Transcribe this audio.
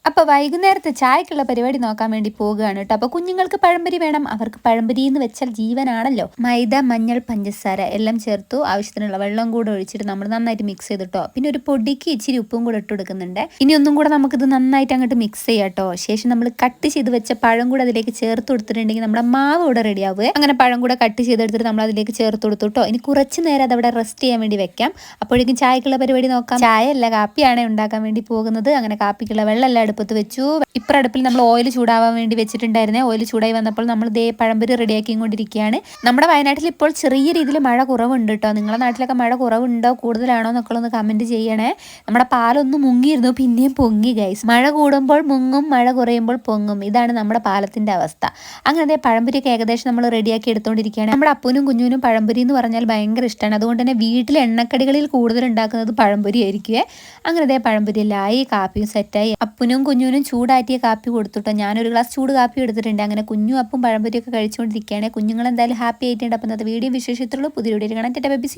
അപ്പോൾ വൈകുന്നേരത്തെ ചായക്കുള്ള പരിപാടി നോക്കാൻ വേണ്ടി പോകുകയാണ് കേട്ടോ. അപ്പോൾ കുഞ്ഞുങ്ങൾക്ക് പഴംപൊരി വേണം. അവർക്ക് പഴംപൊരി എന്ന് വെച്ചാൽ ജീവനാണല്ലോ. മൈദ, മഞ്ഞൾ, പഞ്ചസാര എല്ലാം ചേർത്തു ആവശ്യത്തിനുള്ള വെള്ളം കൂടെ ഒഴിച്ചിട്ട് നമ്മൾ നന്നായിട്ട് മിക്സ് ചെയ്തിട്ടോ. പിന്നെ ഒരു പൊടിക്ക് ഇച്ചിരി ഉപ്പും കൂടെ ഇട്ട് കൊടുക്കുന്നുണ്ട്. ഇനി ഒന്നും കൂടെ നമുക്കിത് നന്നായിട്ട് അങ്ങോട്ട് മിക്സ് ചെയ്യാം കേട്ടോ. ശേഷം നമ്മൾ കട്ട് ചെയ്ത് വെച്ച പഴം കൂടെ അതിലേക്ക് ചേർത്ത് കൊടുത്തിട്ടുണ്ടെങ്കിൽ നമ്മുടെ മാവ് ഇവിടെ റെഡി ആവുക. അങ്ങനെ പഴം കൂടെ കട്ട് ചെയ്തെടുത്തിട്ട് നമ്മൾ അതിലേക്ക് ചേർത്ത് കൊടുത്തു കേട്ടോ. ഇനി കുറച്ച് നേരം അത് അവിടെ റെസ്റ്റ് ചെയ്യാൻ വേണ്ടി വെക്കാം. അപ്പോഴേക്കും ചായക്കുള്ള പരിപാടി നോക്കാം. ചായ അല്ല, കാപ്പിയാണ് ഉണ്ടാക്കാൻ വേണ്ടി പോകുന്നത്. അങ്ങനെ കാപ്പിക്കുള്ള വെള്ളം അടുപ്പത്ത് വെച്ചു. ഇപ്പുറ അടുപ്പിൽ നമ്മൾ ഓയിൽ ചൂടാവാൻ വേണ്ടി വെച്ചിട്ടുണ്ടായിരുന്നേ. ഓയിൽ ചൂടായി വന്നപ്പോൾ നമ്മൾ ദേ പഴംപൊരി റെഡിയാക്കിക്കൊണ്ടിരിക്കുകയാണ്. നമ്മുടെ വയനാട്ടിൽ ഇപ്പോൾ ചെറിയ രീതിയിൽ മഴ കുറവുണ്ട് കേട്ടോ. നിങ്ങളുടെ നാട്ടിലൊക്കെ മഴ കുറവുണ്ടോ, കൂടുതലാണോ എന്നൊക്കെ ഒന്ന് കമന്റ് ചെയ്യണേ. നമ്മുടെ പാലൊന്ന് മുങ്ങിയിരുന്നു, പിന്നെയും പൊങ്ങി ഗൈസ്. മഴ കൂടുമ്പോൾ മുങ്ങും, മഴ കുറയുമ്പോൾ പൊങ്ങും. ഇതാണ് നമ്മുടെ പാലത്തിന്റെ അവസ്ഥ. അങ്ങനെ പഴംപൊരിയൊക്കെ ഏകദേശം നമ്മൾ റെഡിയാക്കി എടുത്തുകൊണ്ടിരിക്കുകയാണ്. നമ്മുടെ അപ്പനും കുഞ്ഞുനും പഴംപൊരി എന്ന് പറഞ്ഞാൽ ഭയങ്കര ഇഷ്ടമാണ്. അതുകൊണ്ട് തന്നെ വീട്ടിൽ എണ്ണക്കടികളിൽ കൂടുതൽ ഉണ്ടാക്കുന്നത് പഴംപൊരി ആയിരിക്കുവേ. അങ്ങനെ പഴംപൊരിയിലായി, കാപ്പിയും സെറ്റായി. അപ്പനും കുഞ്ഞുനും ചൂടാറ്റിയ കാപ്പി കൊടുത്തുട്ടോ. ഞാനൊരു ഗ്ലാസ് ചൂട് കാപ്പി എടുത്തിട്ടുണ്ട്. അങ്ങനെ കുഞ്ഞും അപ്പം പഴംപൊരിയൊക്കെ കഴിച്ചുകൊണ്ടിരിക്കുകയാണ്. കുഞ്ഞുങ്ങൾ എന്തായാലും ഹാപ്പി ആയിട്ടുണ്ട്. അപ്പം ഇന്നത്തെ വീഡിയോ വിശേഷത്തിലുള്ള പുതിയ വീഡിയോ കാണാൻ. Tata bye bye.